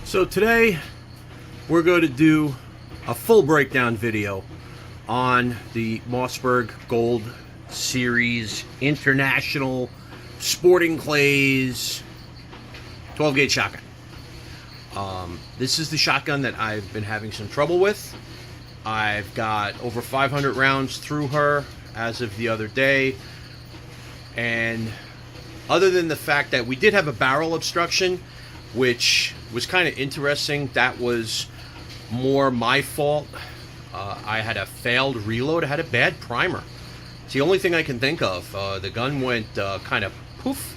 So today we're going to do a full breakdown video on the Mossberg Gold Series International Sporting Clays 12-gauge shotgun. This is the shotgun that I've been having some trouble with. I've got over 500 rounds through her as of the other day, and other than the fact that we did have a barrel obstruction, which was kind of interesting, that was more my fault. I had a failed reload. I had a bad primer. It's the only thing I can think of. The gun went kind of poof,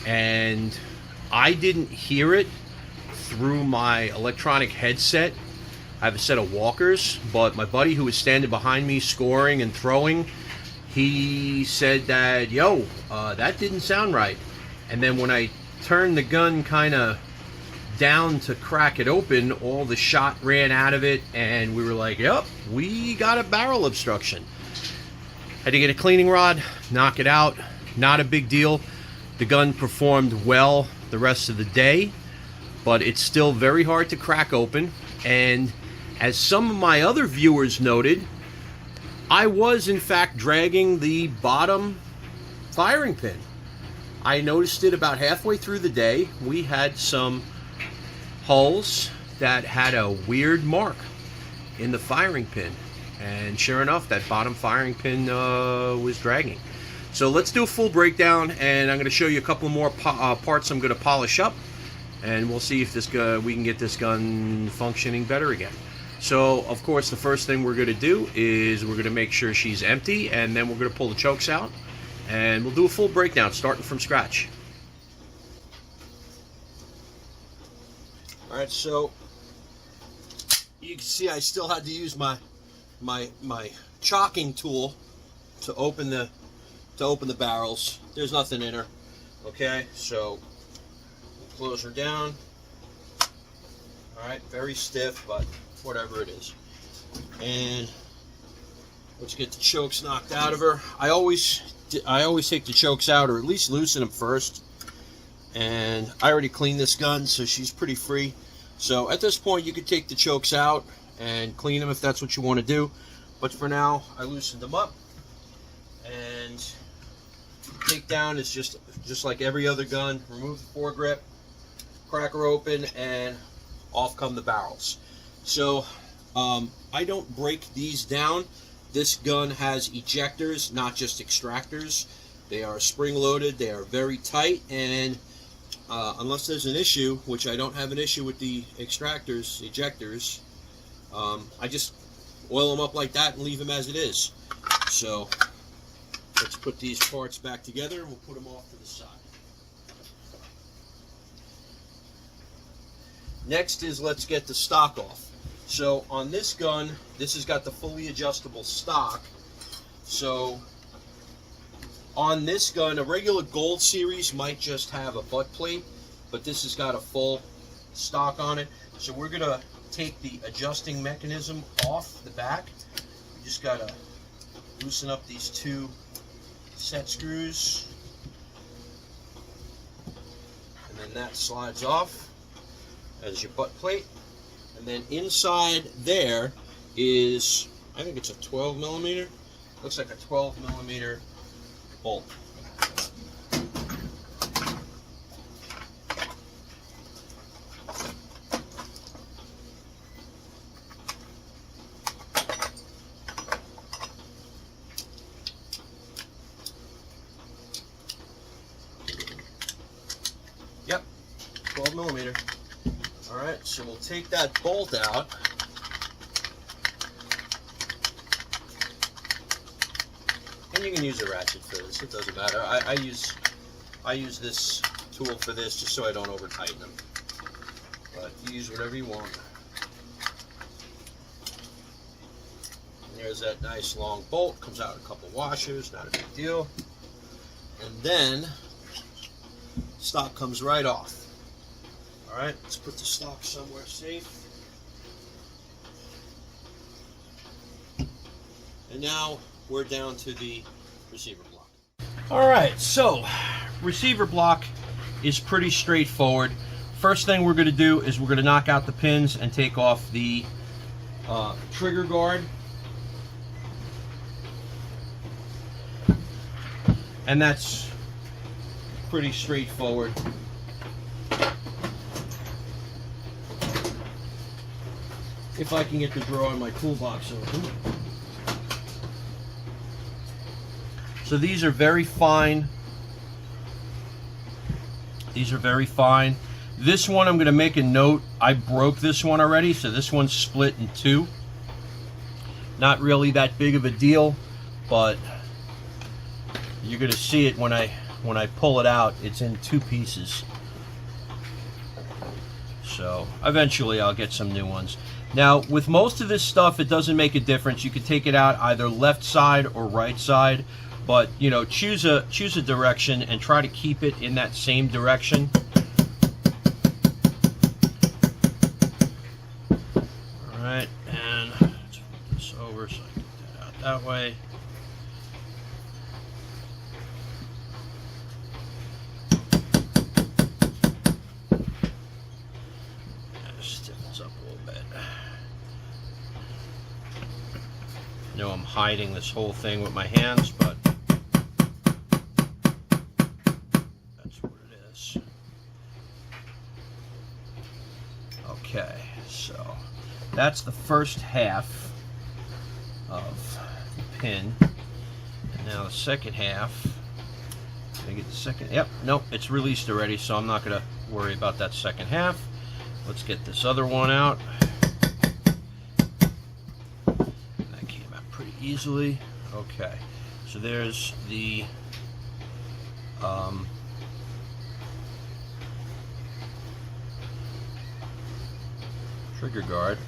and I didn't hear it through my electronic headset. I have a set of walkers, but my buddy who was standing behind me scoring and throwing, he said that, yo, that didn't sound right. And then when I turned the gun kind of down to crack it open, all the shot ran out of it, and we were like, yep, we got a barrel obstruction. Had to get a cleaning rod, knock it out. Not a big deal. The gun performed well the rest of the day, but it's still very hard to crack open. And as some of my other viewers noted, I was in fact dragging the bottom firing pin. I noticed it about halfway through the day. We had some holes that had a weird mark in the firing pin, and sure enough, that bottom firing pin was dragging. So let's do a full breakdown, and I'm going to show you a couple more parts I'm going to polish up, and we'll see if we can get this gun functioning better again. So of course, the first thing we're going to do is we're going to make sure she's empty, and then we're going to pull the chokes out, and we'll do a full breakdown starting from scratch. Alright, so you can see I still had to use my chalking tool to open the barrels. There's nothing in her. Okay, so we'll close her down. Alright, very stiff, but whatever it is. And let's get the chokes knocked out of her. I always take the chokes out, or at least loosen them first. And I already cleaned this gun, so she's pretty free. So at this point, you could take the chokes out and clean them if that's what you want to do. But for now, I loosened them up. And takedown is just like every other gun. Remove the foregrip, crack her open, and off come the barrels. So I don't break these down. This gun has ejectors, not just extractors. They are spring-loaded. They are very tight, and unless there's an issue, which I don't have an issue with the ejectors, I just oil them up like that and leave them as it is. So let's put these parts back together, and we'll put them off to the side. Next is let's get the stock off. So on this gun, this has got the fully adjustable stock. So on this gun, a regular Gold Series might just have a butt plate, but this has got a full stock on it. So we're going to take the adjusting mechanism off the back. We just got to loosen up these two set screws, and then that slides off as your butt plate. And then inside there is, I think it's a 12 millimeter. Looks like a 12 millimeter bolt. Yep, 12 millimeter. Alright, so we'll take that bolt out. And you can use a ratchet for this, it doesn't matter. I use this tool for this just so I don't over tighten them. But you use whatever you want. And there's that nice long bolt, comes out a couple washers, not a big deal. And then stock comes right off. Alright, let's put the stock somewhere safe. And now we're down to the receiver block. Alright, so receiver block is pretty straightforward. first thing we're going to do is we're going to knock out the pins and take off the trigger guard. And that's pretty straightforward. If I can get the drawer in my toolbox open. So these are very fine. These are very fine. This one, I'm going to make a note. I broke this one already, so this one's split in two. Not really that big of a deal, but you're going to see it when I pull it out. It's in two pieces. So eventually I'll get some new ones. Now, with most of this stuff, it doesn't make a difference. You could take it out either left side or right side, but you know, choose a direction and try to keep it in that same direction. All right, and let's put this over so I can get that out that way. I know I'm hiding this whole thing with my hands, but that's what it is. Okay, so that's the first half of the pin. And now the second half. Did I get the second? Yep, nope, it's released already, so I'm not going to worry about that second half. Let's get this other one out. Easily. Okay, so there's the trigger guard.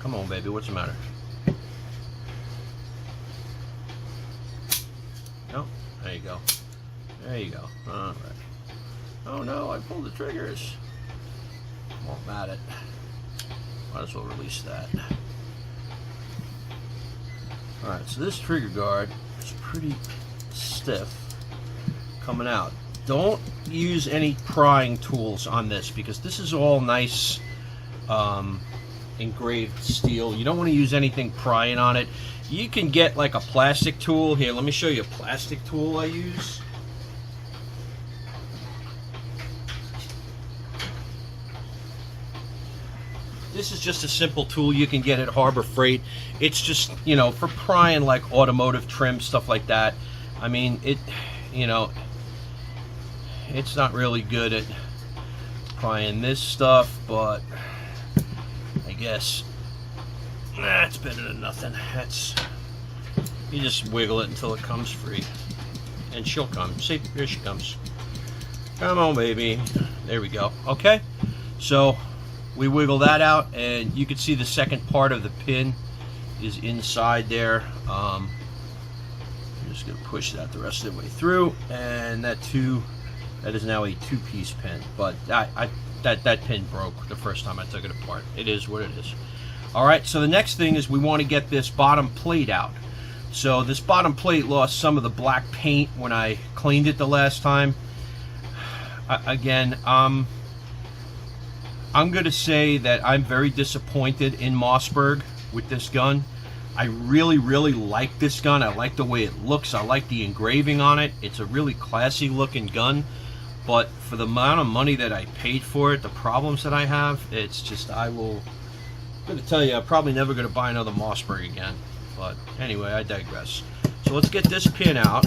Come on, baby, what's the matter? No, there you go. There you go. All right. Oh no, I pulled the triggers. Won't mat it. Might as well release that. Alright, so this trigger guard is pretty stiff coming out. Don't use any prying tools on this because this is all nice engraved steel. You don't want to use anything prying on it. You can get like a plastic tool. Here, let me show you a plastic tool I use. This is just a simple tool you can get at Harbor Freight. It's just, you know, for prying like automotive trim, stuff like that. I mean, it, you know, it's not really good at prying this stuff, but I guess that's better than nothing. That's, you just wiggle it until it comes free. And she'll come. See, here she comes. Come on, baby. There we go. Okay, so we wiggle that out, and you can see the second part of the pin is inside there. I'm just going to push that the rest of the way through, and that is now a two-piece pin. But that pin broke the first time I took it apart. It is what it is. All right, so the next thing is we want to get this bottom plate out. So this bottom plate lost some of the black paint when I cleaned it the last time. Again, I'm going to say that I'm very disappointed in Mossberg with this gun. I really, really like this gun. I like the way it looks. I like the engraving on it. It's a really classy looking gun. But for the amount of money that I paid for it, the problems that I have, it's just, I'm going to tell you, I'm probably never going to buy another Mossberg again. But anyway, I digress. So let's get this pin out.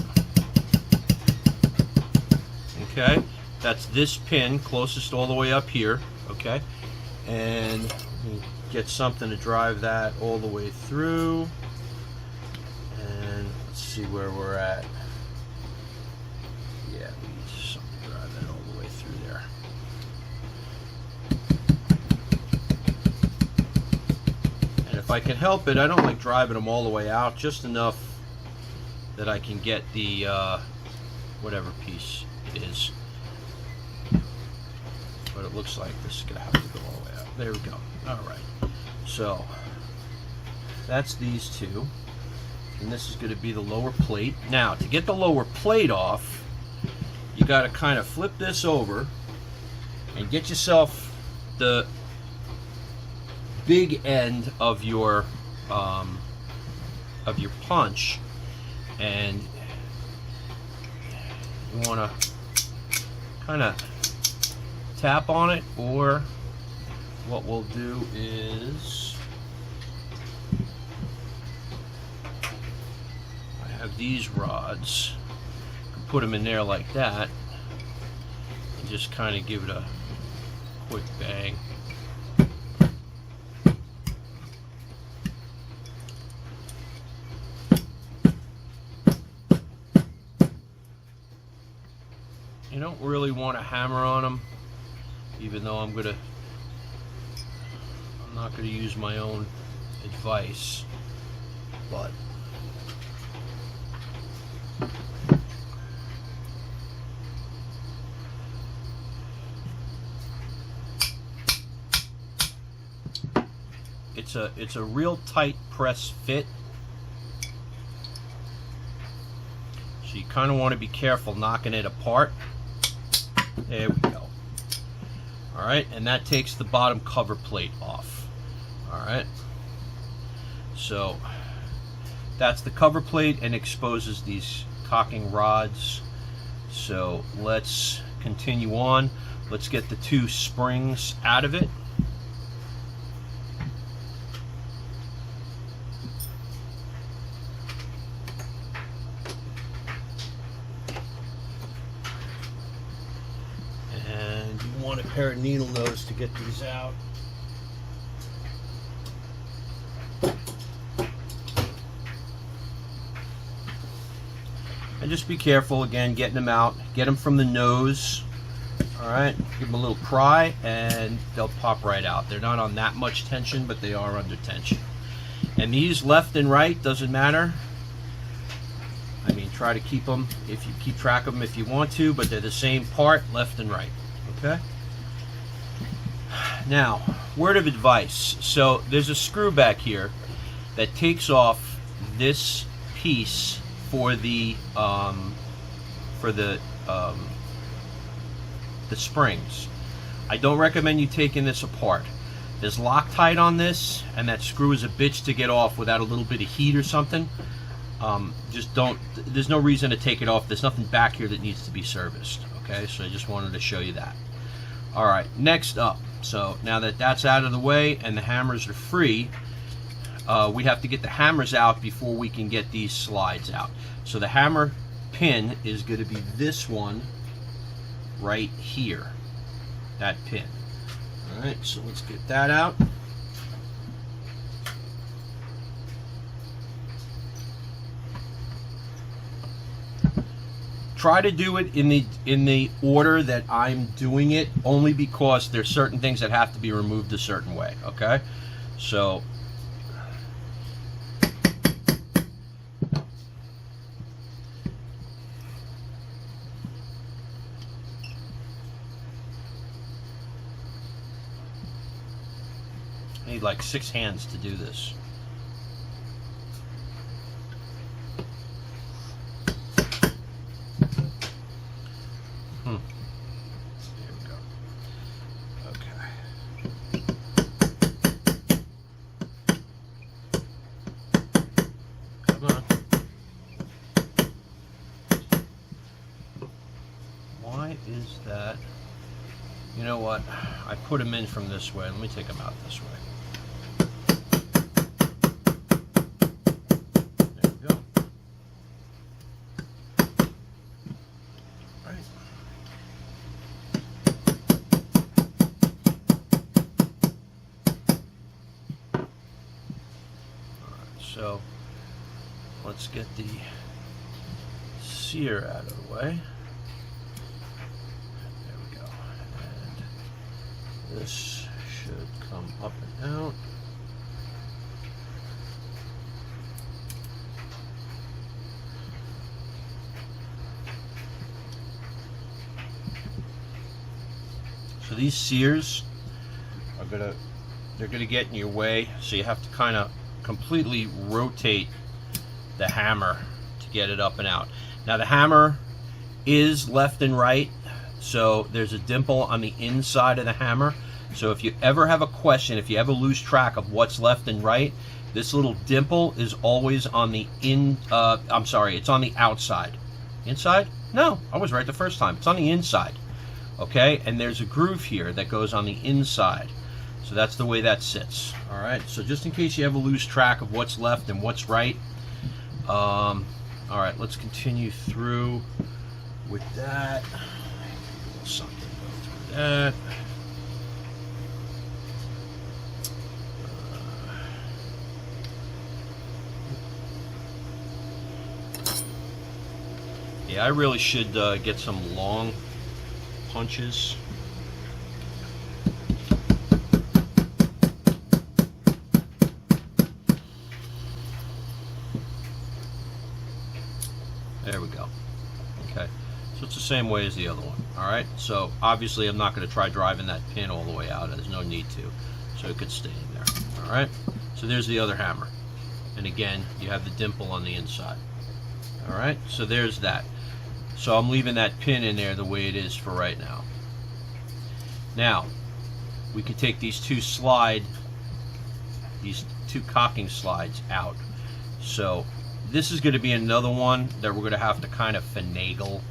Okay, that's this pin, closest all the way up here. Okay, and get something to drive that all the way through, and let's see where we're at. Yeah, we need something to drive that all the way through there. And if I can help it, I don't like driving them all the way out, just enough that I can get the whatever piece it is. But it looks like this is going to have to go all the way out. There we go. All right. So that's these two. And this is going to be the lower plate. Now, to get the lower plate off, you got to kind of flip this over and get yourself the big end of your punch, and you want to kind of tap on it, or what we'll do is I have these rods, put them in there like that, and just kind of give it a quick bang. You don't really want to hammer on them, even though I'm not going to use my own advice, but it's a real tight press fit, so you kind of want to be careful knocking it apart. There we go. Alright, and that takes the bottom cover plate off. Alright, so that's the cover plate and exposes these cocking rods. So let's continue on. Let's get the two springs out of it. Want a pair of needle nose to get these out. And just be careful again getting them out. Get them from the nose. Alright, give them a little pry and they'll pop right out. They're not on that much tension, but they are under tension. And these left and right, doesn't matter. I mean, try to keep them, if you keep track of them if you want to, but they're the same part, left and right. Okay? Now, word of advice. So there's a screw back here that takes off this piece for the springs. I don't recommend you taking this apart. There's Loctite on this, and that screw is a bitch to get off without a little bit of heat or something. Just don't. There's no reason to take it off. There's nothing back here that needs to be serviced. Okay, so I just wanted to show you that. All right, next up. So now that that's out of the way and the hammers are free, we have to get the hammers out before we can get these slides out. So the hammer pin is going to be this one right here, that pin. All right, so let's get that out. Try to do it in the order that I'm doing it, only because there's certain things that have to be removed a certain way. Okay, so I need like 6 hands to do this. Is that, you know what, I put them in from this way. Let me take them out this way. There we go. Right. Alright, so let's get the sear out of the way. This should come up and out. So these sears are they're gonna get in your way, so you have to kind of completely rotate the hammer to get it up and out. Now the hammer is left and right. So there's a dimple on the inside of the hammer. So if you ever have a question, if you ever lose track of what's left and right, this little dimple is always on the it's on the outside. Inside? No, I was right the first time. It's on the inside. Okay, and there's a groove here that goes on the inside. So that's the way that sits. All right, so just in case you ever lose track of what's left and what's right. All right, let's continue through with that. Something go through that. Yeah, I really should get some long punches. There we go. Okay, so it's the same way as the other one. All right, so obviously I'm not going to try driving that pin all the way out. There's no need to, so it could stay in there. All right, so there's the other hammer, and again you have the dimple on the inside. All right, so there's that. So I'm leaving that pin in there the way it is for right now. Now we can take these two cocking slides out. So this is going to be another one that we're going to have to kind of finagle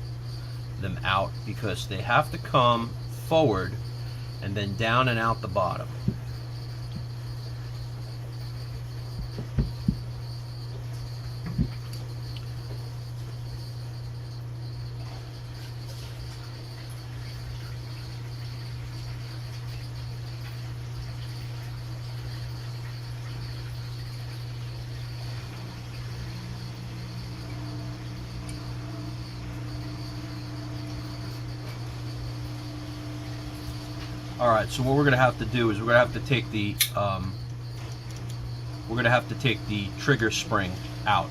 them out, because they have to come forward and then down and out the bottom. All right, so what we're going to have to do is we're going to have to take the trigger spring out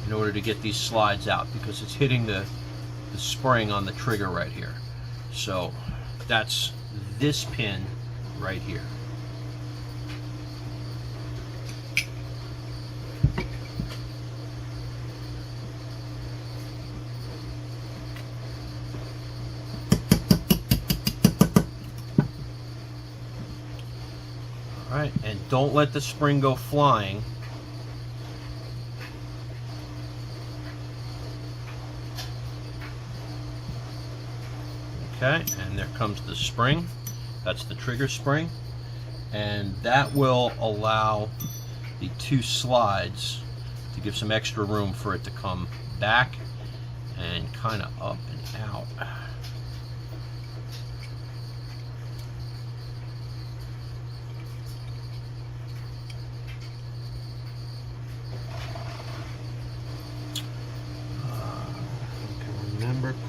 in order to get these slides out, because it's hitting the spring on the trigger right here. So that's this pin right here. Alright, and don't let the spring go flying. Okay, and there comes the spring. That's the trigger spring. And that will allow the two slides to give some extra room for it to come back and kind of up and out.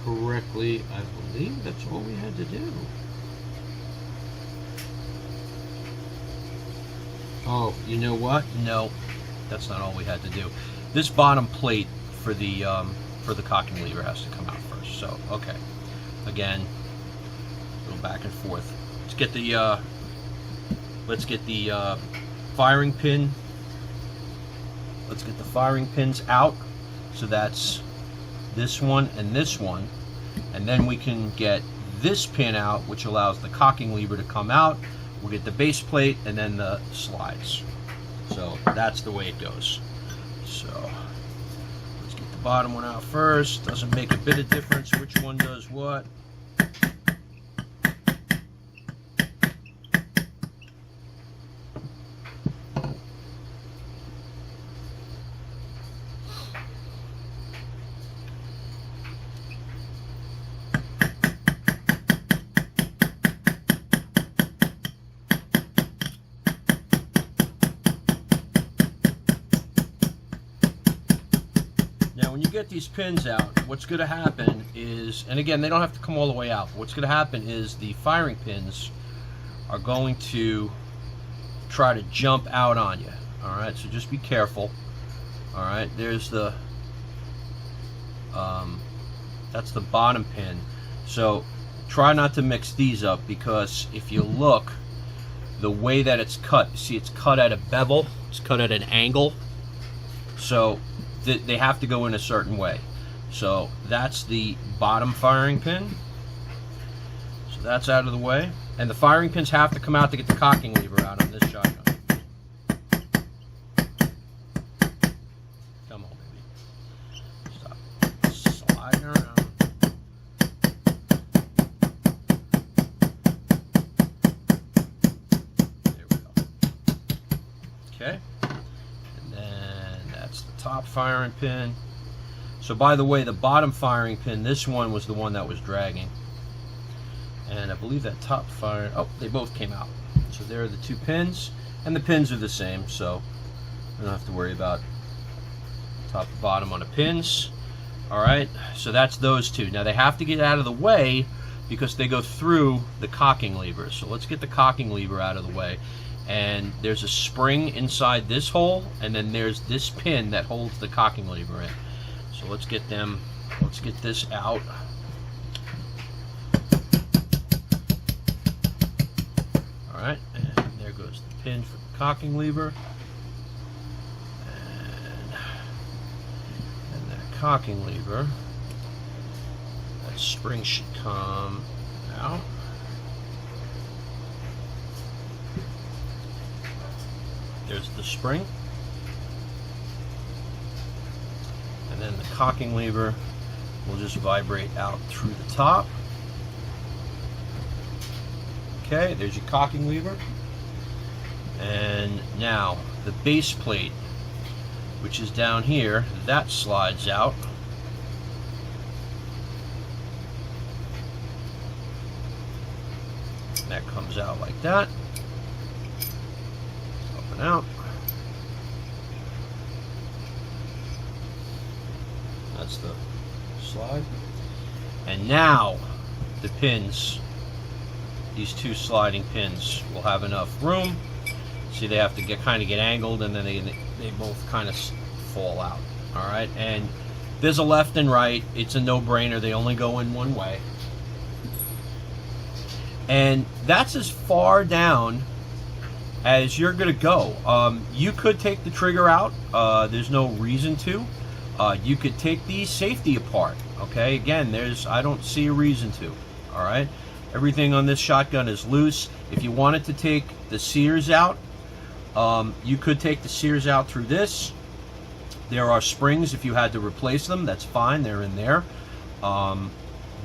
Correctly, I believe that's all we had to do. Oh, you know what? No, that's not all we had to do. This bottom plate for the cocking lever has to come out first. So, okay. Again, go back and forth. Let's get the firing pin. Let's get the firing pins out. So that's this one and this one, and then we can get this pin out, which allows the cocking lever to come out. We'll get the base plate and then the slides. So that's the way it goes. So let's get the bottom one out first. Doesn't make a bit of difference which one does what. Now when you get these pins out, what's going to happen is, and again they don't have to come all the way out, but what's going to happen is the firing pins are going to try to jump out on you. Alright, so just be careful. Alright, there's the that's the bottom pin. So try not to mix these up, because if you look, the way that it's cut, you see it's cut at a bevel, it's cut at an angle. So they have to go in a certain way. So that's the bottom firing pin. So that's out of the way. And the firing pins have to come out to get the cocking lever out on this shotgun. Come on, baby. Stop sliding around. There we go. Okay. And then that's the top firing pin. So by the way, the bottom firing pin, this one was the one that was dragging. And I believe that top fire, oh, they both came out. So there are the two pins, and the pins are the same, so I don't have to worry about top and bottom on the pins. All right, so that's those two. Now they have to get out of the way because they go through the cocking lever. So let's get the cocking lever out of the way. And there's a spring inside this hole, and then there's this pin that holds the cocking lever in. So let's get this out. Alright, and there goes the pin for the cocking lever. And that cocking lever, that spring should come out. There's the spring. And then the cocking lever will just vibrate out through the top. Okay, there's your cocking lever. And now the base plate, which is down here, that slides out. That comes out like that. Open out. That's the slide. And now the pins, these two sliding pins, will have enough room. See, they have to get angled, and then they both kind of fall out. All right, and there's a left and right. It's a no-brainer. They only go in one way. And that's as far down as you're gonna go. You could take the trigger out. There's no reason to. You could take the safety apart. Okay, again, I don't see a reason to. All right, everything on this shotgun is loose. If you wanted to take the sears out, you could take the sears out through this. There are springs if you had to replace them. That's fine. They're in there.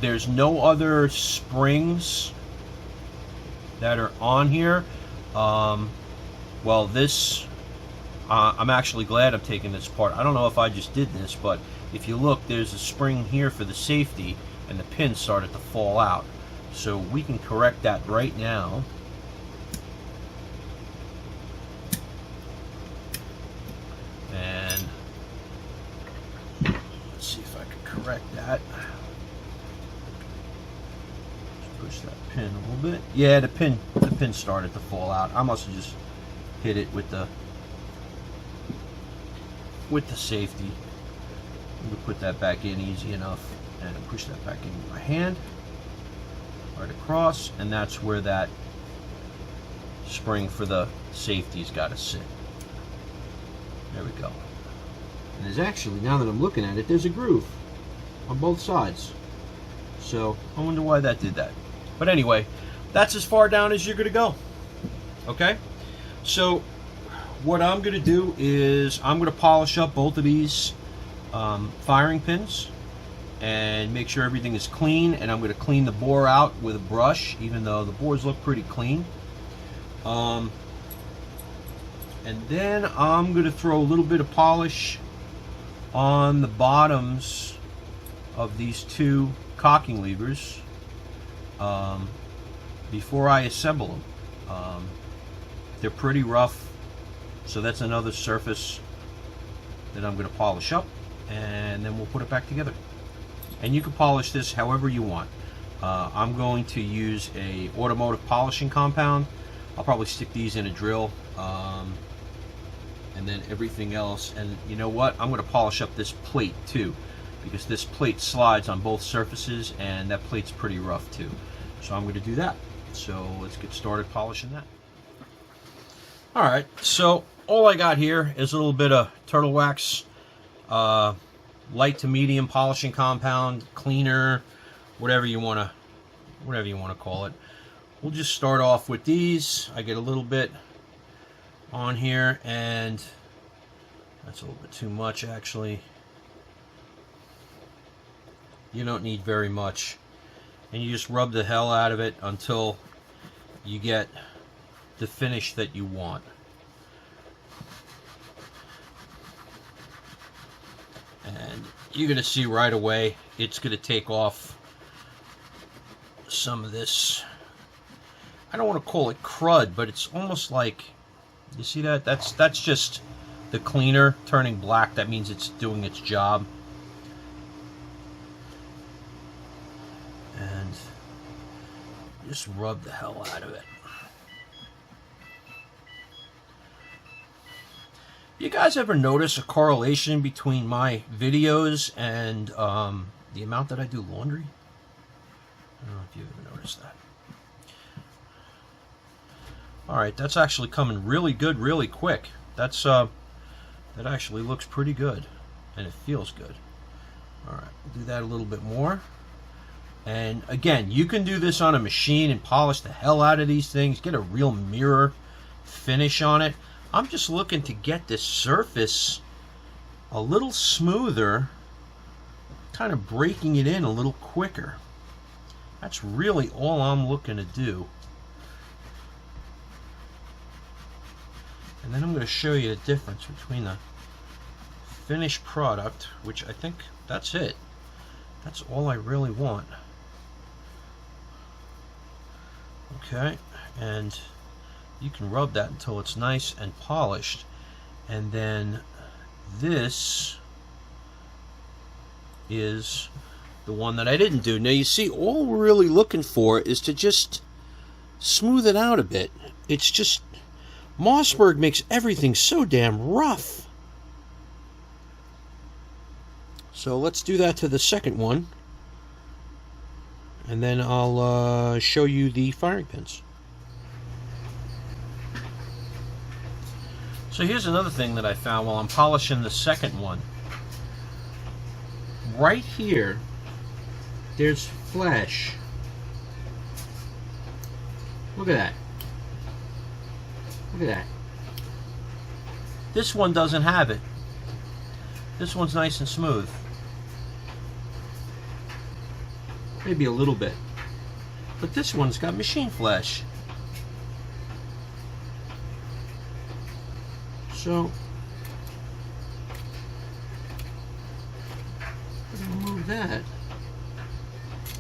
There's no other springs that are on here. Well, this, I'm actually glad I'm taking this apart. I don't know if I just did this, but if you look, there's a spring here for the safety, and the pin started to fall out. So we can correct that right now. And let's see if I can correct that. Push that pin a little bit. Yeah, the pin started to fall out. I must have just hit it with the safety. We put that back in easy enough, and push that back in with my hand right across, and that's where that spring for the safety's got to sit. There we go. And there's actually, now that I'm looking at it, there's a groove on both sides. So I wonder why that did that. But anyway, that's as far down as you're going to go. Okay? So what I'm going to do is I'm going to polish up both of these firing pins and make sure everything is clean, and I'm going to clean the bore out with a brush, even though the bores look pretty clean. And then I'm going to throw a little bit of polish on the bottoms of these two cocking levers before I assemble them. They're pretty rough, so that's another surface that I'm going to polish up, and then we'll put it back together. And you can polish this however you want. I'm going to use a automotive polishing compound. I'll probably stick these in a drill, and then everything else. And you know what? I'm going to polish up this plate too, because this plate slides on both surfaces, and that plate's pretty rough too. So I'm going to do that. So let's get started polishing that. Alright, so all I got here is a little bit of turtle wax light to medium polishing compound, cleaner, whatever you want to call it. We'll just start off with these. I get a little bit on here, and that's a little bit too much actually. You don't need very much, and you just rub the hell out of it until you get the finish that you want. And you're going to see right away it's going to take off some of this, I don't want to call it crud, but it's almost like, you see that? That's just the cleaner turning black. That means it's doing its job. And just rub the hell out of it. You guys ever notice a correlation between my videos and the amount that I do laundry? I don't know if you've ever noticed that. Alright, that's actually coming really good, really quick. That's that actually looks pretty good, and it feels good. Alright, do that a little bit more. And again, you can do this on a machine and polish the hell out of these things, get a real mirror finish on it. I'm just looking to get this surface a little smoother, kind of breaking it in a little quicker. That's really all I'm looking to do. And then I'm going to show you the difference between the finished product, which I think that's it. That's all I really want. Okay, and you can rub that until it's nice and polished. And then this is the one that I didn't do. Now you see, all we're really looking for is to just smooth it out a bit. It's just, Mossberg makes everything so damn rough. So let's do that to the second one, and then I'll show you the firing pins. So here's another thing that I found while I'm polishing the second one. Right here, there's flash. Look at that. Look at that. This one doesn't have it. This one's nice and smooth. Maybe a little bit. But this one's got machine flash. So, remove that.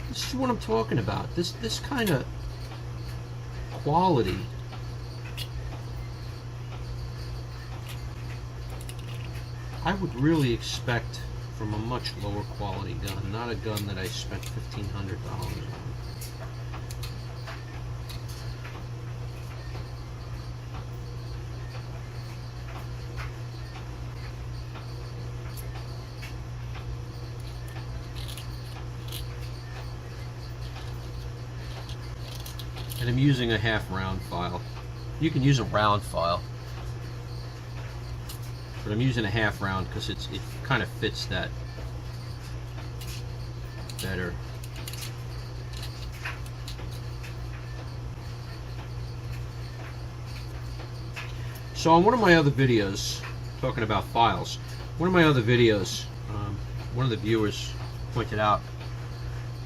This is what I'm talking about. This kind of quality. I would really expect from a much lower quality gun, not a gun that I spent $1,500 on. And I'm using a half round file. You can use a round file, but I'm using a half round because it kind of fits that better. So on one of my other videos, talking about files, one of my other videos, one of the viewers pointed out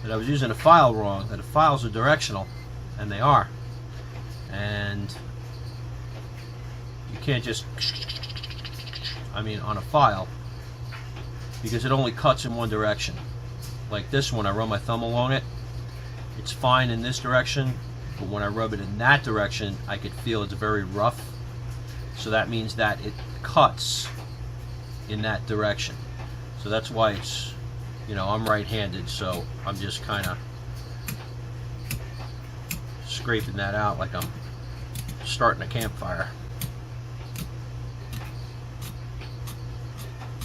that I was using a file wrong, that the files are directional, and they are. And you can't just, on a file, because it only cuts in one direction. Like this one, I run my thumb along it, it's fine in this direction, but when I rub it in that direction, I could feel it's very rough. So that means that it cuts in that direction. So that's why it's, I'm right-handed, so I'm just kind of scraping that out like I'm starting a campfire.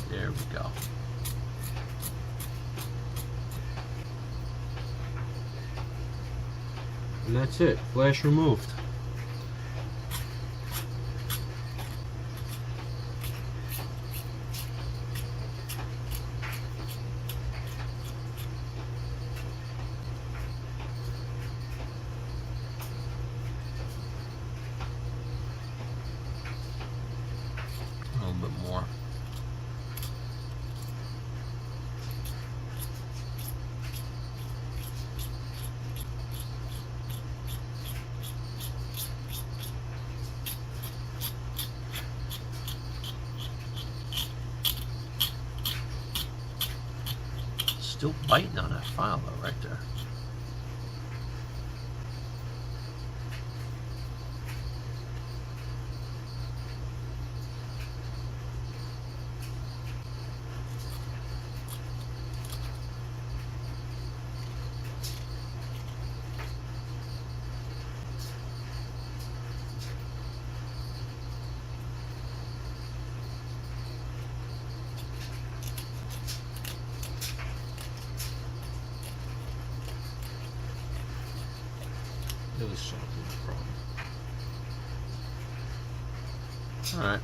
There we go. And that's it, flash removed. Still biting on that file though, right there. It was something problem. Alright.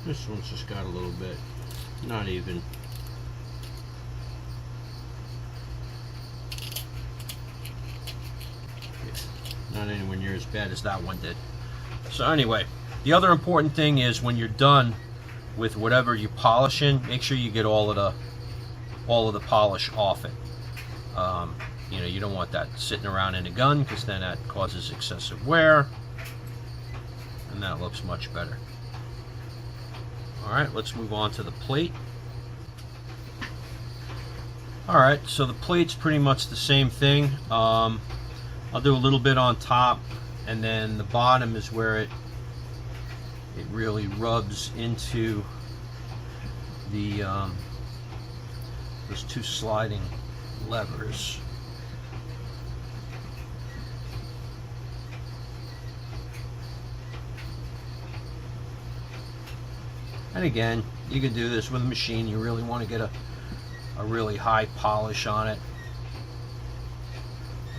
This one's just got a little bit, not even. Not anywhere near as bad as that one did. So anyway, the other important thing is when you're done with whatever you're polishing, make sure you get all of the polish off it. You know, you don't want that sitting around in the gun because then that causes excessive wear, and that looks much better. Alright, let's move on to the plate. Alright, so the plate's pretty much the same thing. I'll do a little bit on top, and then the bottom is where it really rubs into the those two sliding levers. And again, you can do this with a machine. You really want to get a really high polish on it.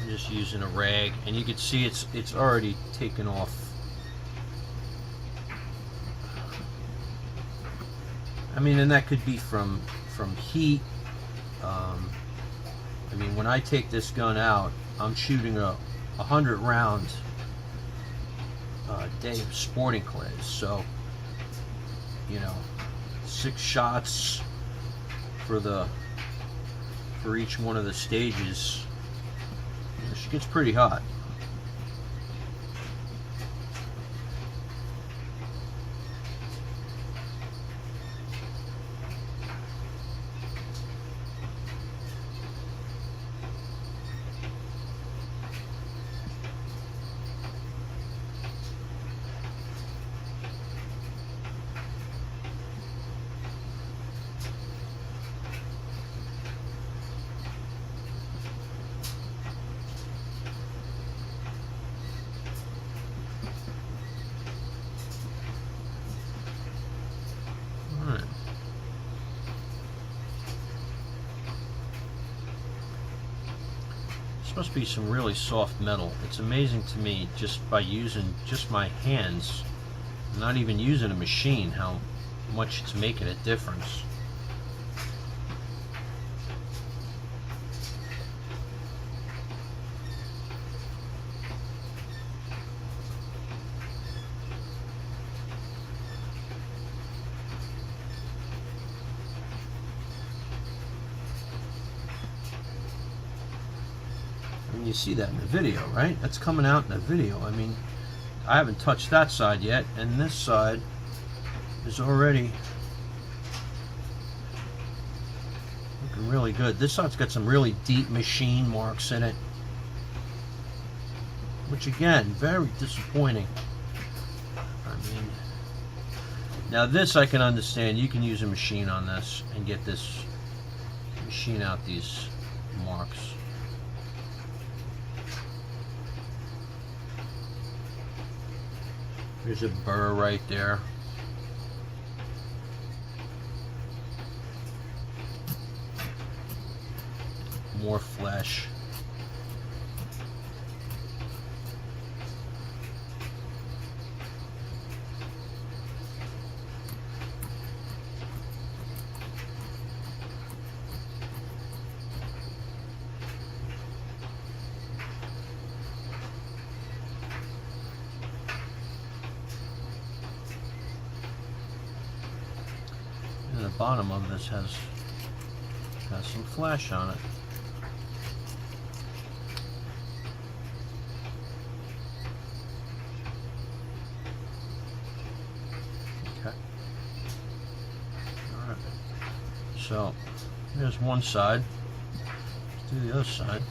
I'm just using a rag, and you can see it's already taken off. I mean, and that could be from heat. I mean, when I take this gun out, I'm shooting a 100 round day of sporting clays. So, you know, 6 shots for each one of the stages. She gets pretty hot. Must be some really soft metal. It's amazing to me, just by using just my hands, not even using a machine, how much it's making a difference. You see that in the video, right? That's coming out in the video. I mean, I haven't touched that side yet, and this side is already looking really good. This side's got some really deep machine marks in it, which again, very disappointing. I mean, now this I can understand. You can use a machine on this and get this, machine out these marks. There's a burr right there. More flesh. The bottom of this has some flesh on it. Okay. All right. There's one side. Let's do the other side.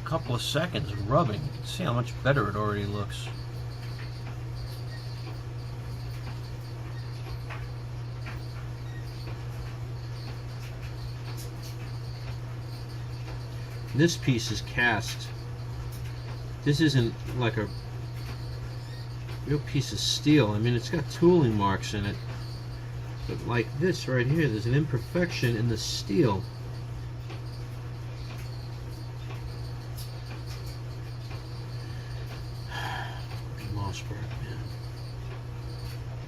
Couple of seconds of rubbing, you can see how much better it already looks. This piece is cast. This isn't like a real piece of steel. I mean, it's got tooling marks in it, but like this right here, there's an imperfection in the steel. Mossberg, man.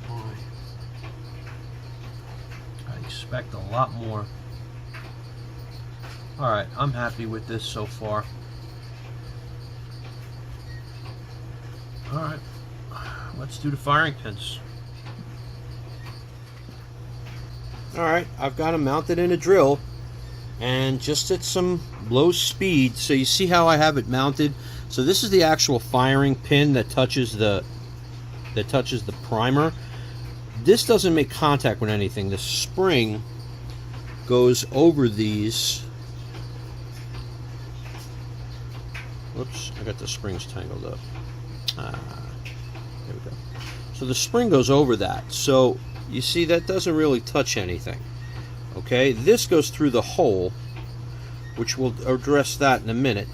Why? I expect a lot more. Alright, I'm happy with this so far. Alright, let's do the firing pins. Alright, I've got them mounted in a drill and just at some low speed. So you see how I have it mounted? So this is the actual firing pin that touches the primer. This doesn't make contact with anything. The spring goes over these. Whoops, I got the springs tangled up. There we go. So the spring goes over that. So you see that doesn't really touch anything. Okay, this goes through the hole, which we'll address that in a minute.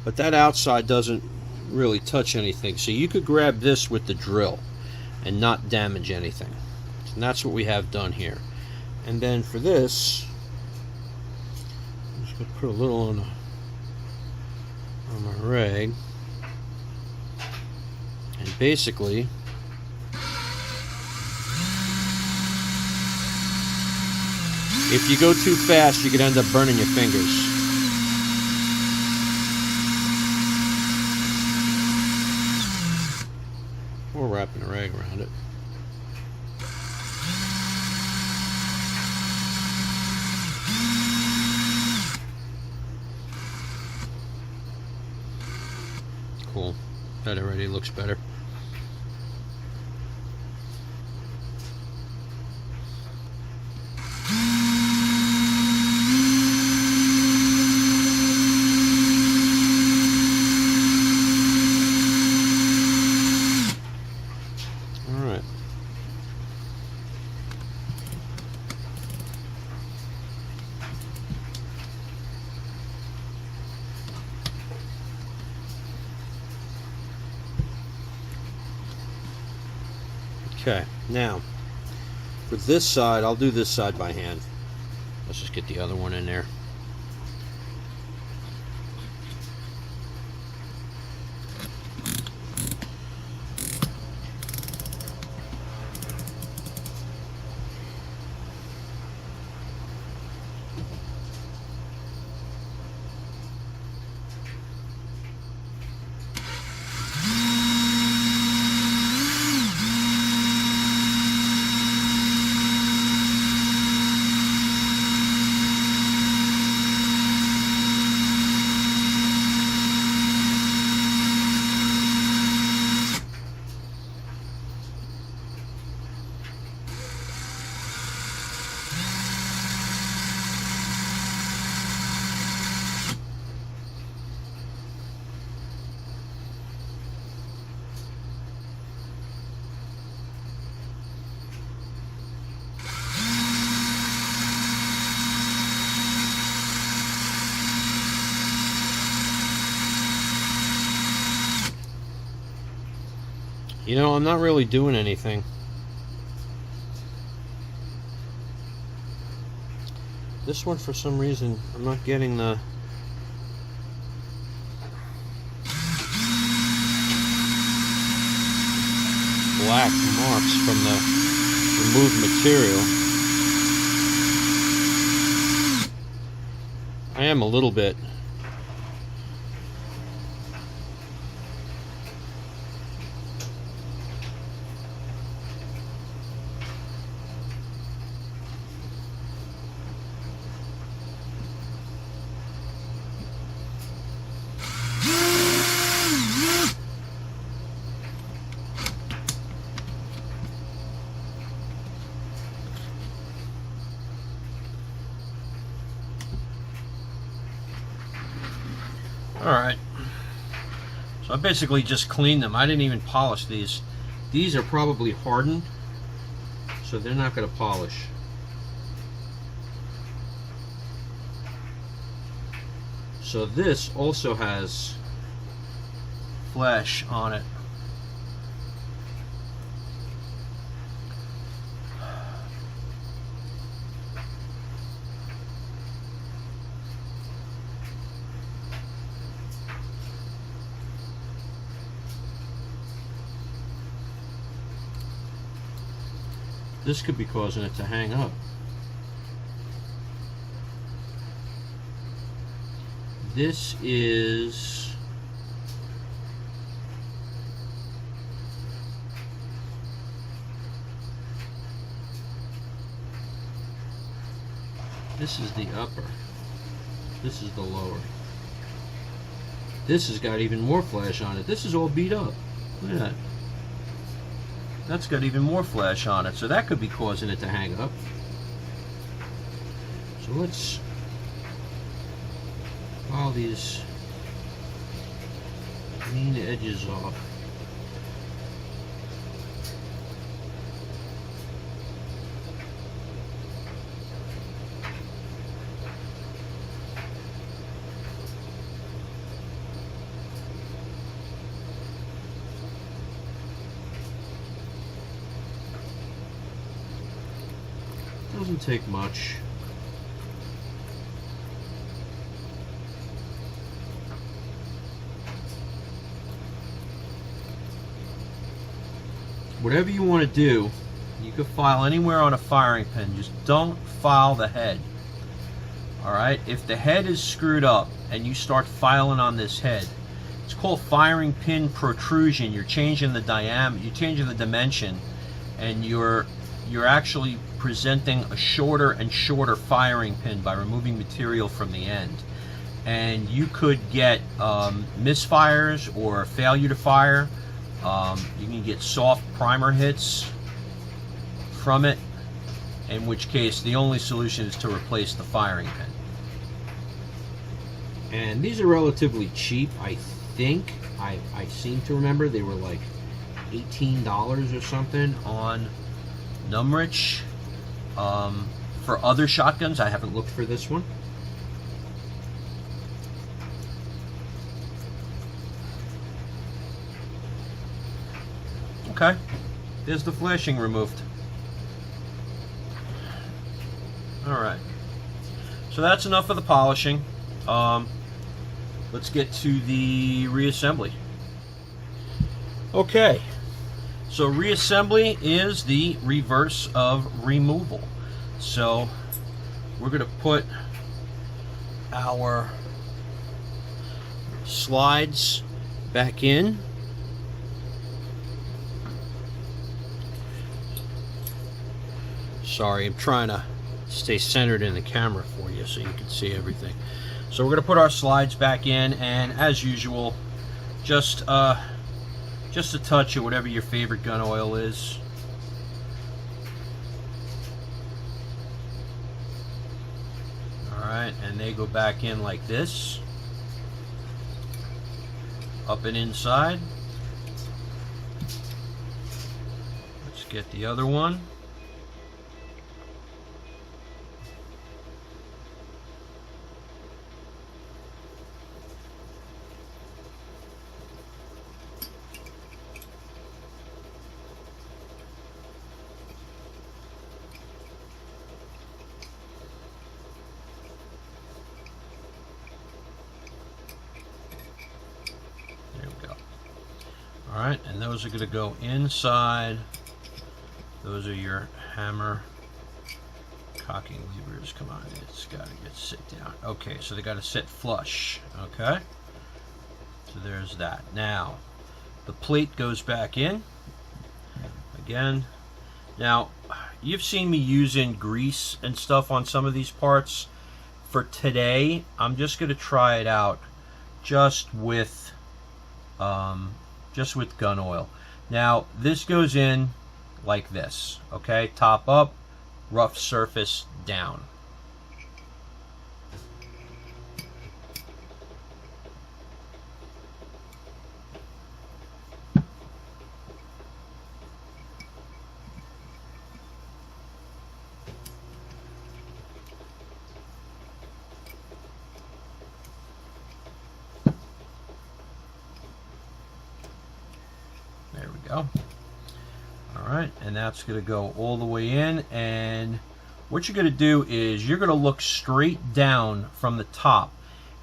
But that outside doesn't really touch anything. So you could grab this with the drill and not damage anything. And that's what we have done here. And then for this, I'm just going to put a little on my rag. And basically, if you go too fast, you could end up burning your fingers. Or wrapping a rag around it. Cool. That already looks better. Okay, now for this side, I'll do this side by hand. Let's just get the other one in there. You know, I'm not really doing anything. This one, for some reason, I'm not getting the black marks from the removed material. I am a little bit. Alright, so I basically just cleaned them. I didn't even polish these. These are probably hardened, so they're not going to polish. So this also has flesh on it. This could be causing it to hang up. This is the upper. This is the lower. This has got even more flash on it. This is all beat up. Look at that. That's got even more flash on it, so that could be causing it to hang up. So let's file these mean edges off. Doesn't take much. Whatever you want to do, you can file anywhere on a firing pin. Just don't file the head. Alright? If the head is screwed up and you start filing on this head, it's called firing pin protrusion. You're changing the diameter, you're changing the dimension, and you're actually presenting a shorter and shorter firing pin by removing material from the end. And you could get misfires or failure to fire. You can get soft primer hits from it, in which case the only solution is to replace the firing pin. And these are relatively cheap. I think, I seem to remember they were like $18 or something on Numrich. For other shotguns, I haven't looked for this one. Okay, there's the flashing removed. Alright, so that's enough of the polishing. Let's get to the reassembly. Okay, so reassembly is the reverse of removal. So we're going to put our slides back in. Sorry, I'm trying to stay centered in the camera for you so you can see everything. So we're going to put our slides back in, and as usual, just a touch of whatever your favorite gun oil is. Alright, and they go back in like this, up and inside. Let's get the other one. Alright, and those are going to go inside. Those are your hammer cocking levers. Come on, it's got to get sit down. Okay, so they got to sit flush. Okay, so there's that. Now, the plate goes back in. Again, now, you've seen me using grease and stuff on some of these parts. For today, I'm just going to try it out just with gun oil. Now, this goes in like this, okay? Top up, rough surface down. There we go. Alright, and that's going to go all the way in, and what you're going to do is you're going to look straight down from the top,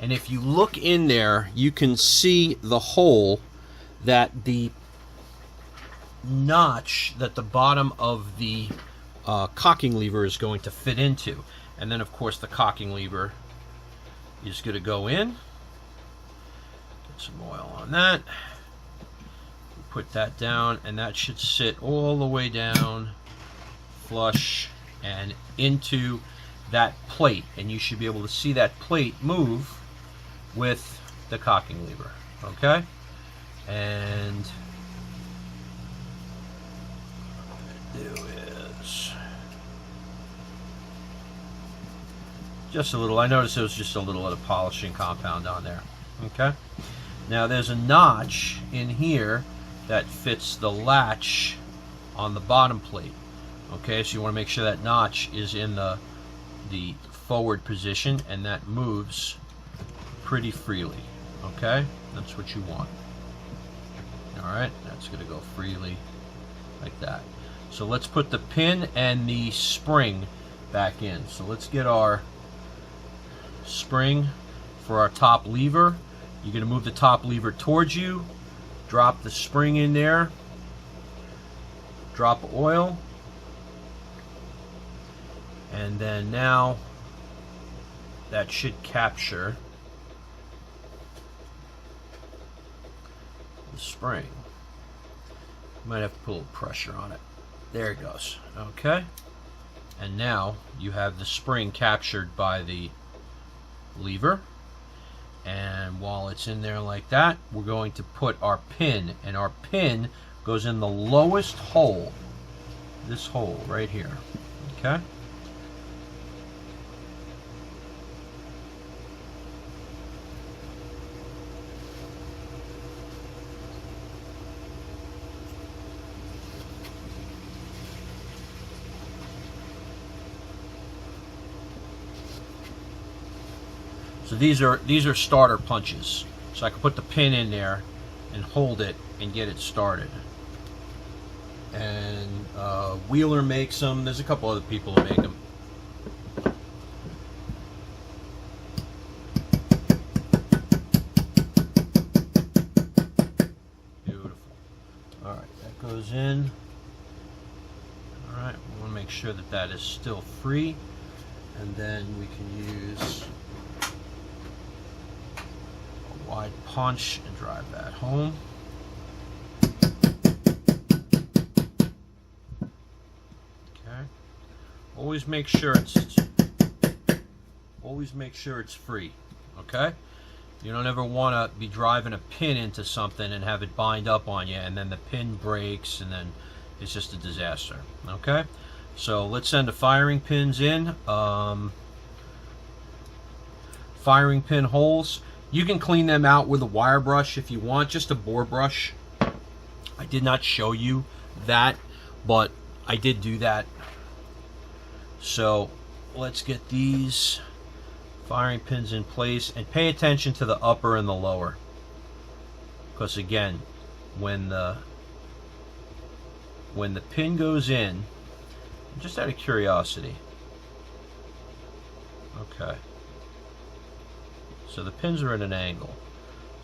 and if you look in there, you can see the hole that the notch that the bottom of the cocking lever is going to fit into. And then of course the cocking lever is going to go in. Get some oil on that. Put that down, and that should sit all the way down flush and into that plate, and you should be able to see that plate move with the cocking lever. Okay, and what I'm gonna do is just a little. I noticed there was just a little of the polishing compound on there. Okay, now there's a notch in here that fits the latch on the bottom plate. Okay, so you want to make sure that notch is in the forward position, and that moves pretty freely. Okay, that's what you want. Alright, that's going to go freely like that. So let's put the pin and the spring back in. So let's get our spring for our top lever. You're going to move the top lever towards you. Drop the spring in there, drop oil, and then now that should capture the spring. Might have to put a little pressure on it. There it goes. Okay, and now you have the spring captured by the lever. And while it's in there like that, we're going to put our pin, and our pin goes in the lowest hole, this hole right here. Okay, so these are starter punches. So I can put the pin in there and hold it and get it started. And Wheeler makes them. There's a couple other people who make them. Beautiful. All right, that goes in. All right, we want to make sure that that is still free, and then we can use wide punch and drive that home. Okay. Always make sure it's free. Okay? You don't ever want to be driving a pin into something and have it bind up on you, and then the pin breaks, and then it's just a disaster. Okay? So let's send the firing pins in. Firing pin holes. You can clean them out with a wire brush if you want, just a bore brush. I did not show you that, but I did do that. So let's get these firing pins in place, and pay attention to the upper and the lower, because again, when the pin goes in, just out of curiosity, okay, so the pins are at an angle.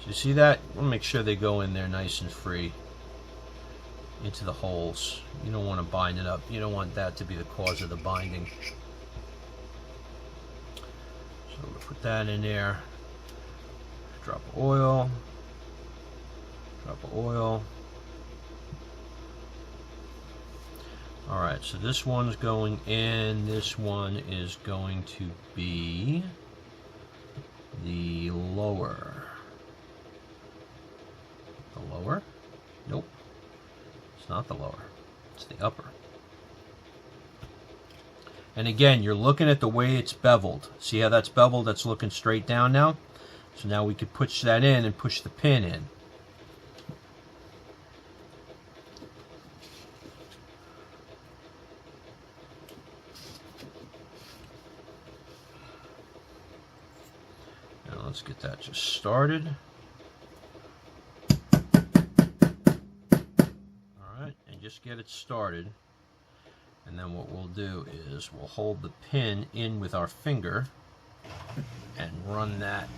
So you see that? I want to make sure they go in there nice and free. into the holes. You don't want to bind it up. You don't want that to be the cause of the binding. So we'll put that in there. Drop of oil. Drop of oil. Alright, so this one's going in. This one is going to be the lower. The lower? Nope. It's not the lower. It's the upper. And again, you're looking at the way it's beveled. See how that's beveled? That's looking straight down now. So now we could push that in and push the pin in. Now let's get that just started. Just get it started, and then what we'll do is we'll hold the pin in with our finger and run that.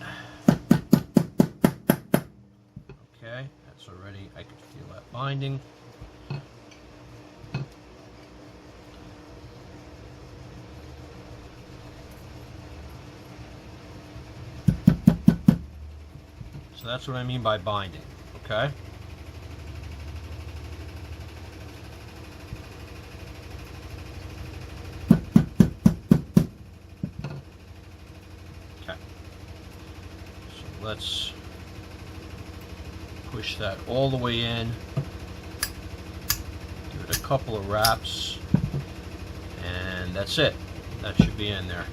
Okay, that's already, I can feel that binding. So that's what I mean by binding, okay? Let's push that all the way in. Give it a couple of wraps, and that's it. That should be in there.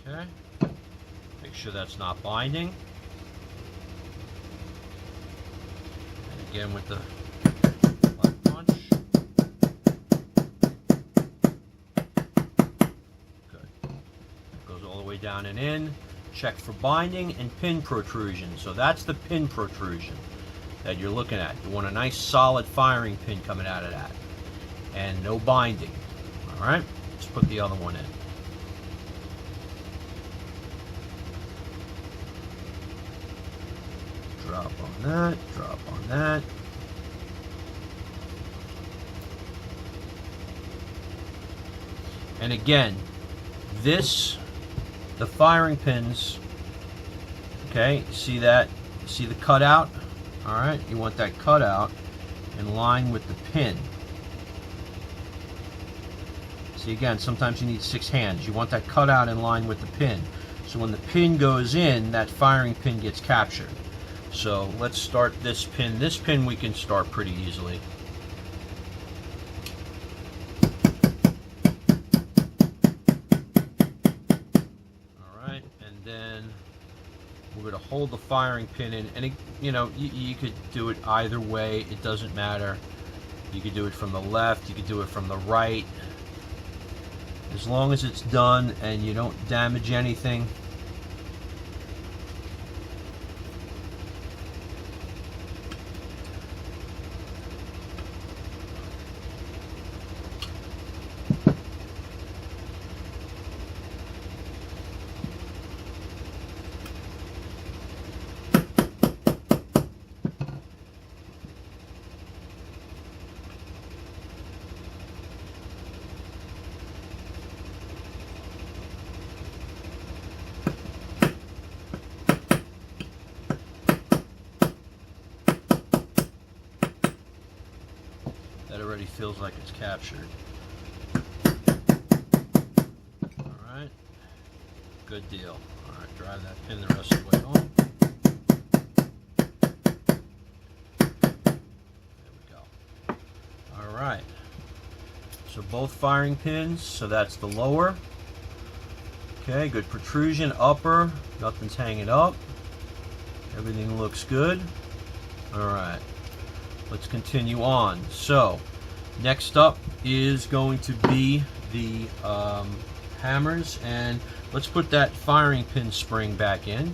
Okay. Make sure that's not binding. And again with the left punch. Good. That goes all the way down and in. Check for binding and pin protrusion. So that's the pin protrusion that you're looking at. You want a nice solid firing pin coming out of that. And no binding. Alright, let's put the other one in. Drop on that, drop on that. And again, the firing pins, okay, see that? See the cutout? Alright, you want that cutout in line with the pin. See, again, sometimes you need 6 hands. You want that cutout in line with the pin. So when the pin goes in, that firing pin gets captured. So let's start this pin. This pin we can start pretty easily. We're going to hold the firing pin in, and it, you know, you could do it either way. It doesn't matter. You could do it from the left, you could do it from the right. As long as it's done and you don't damage anything. That already feels like it's captured. Alright, good deal. Alright, drive that pin the rest of the way home. There we go. Alright, so both firing pins, so that's the lower. Okay, good protrusion, upper, nothing's hanging up. Everything looks good. Alright. Let's continue on. So, next up is going to be the hammers, and let's put that firing pin spring back in.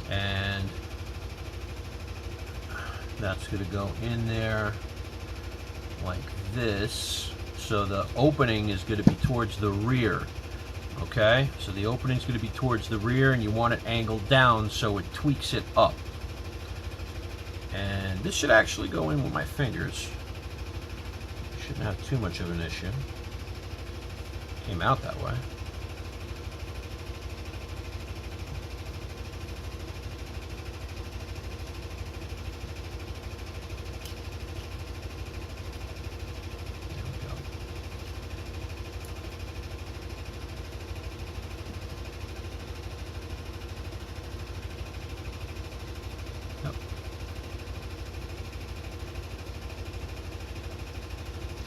And that's going to go in there like this. So the opening is going to be towards the rear. Okay, so the opening's going to be towards the rear, and you want it angled down so it tweaks it up. And this should actually go in with my fingers. Shouldn't have too much of an issue. Came out that way.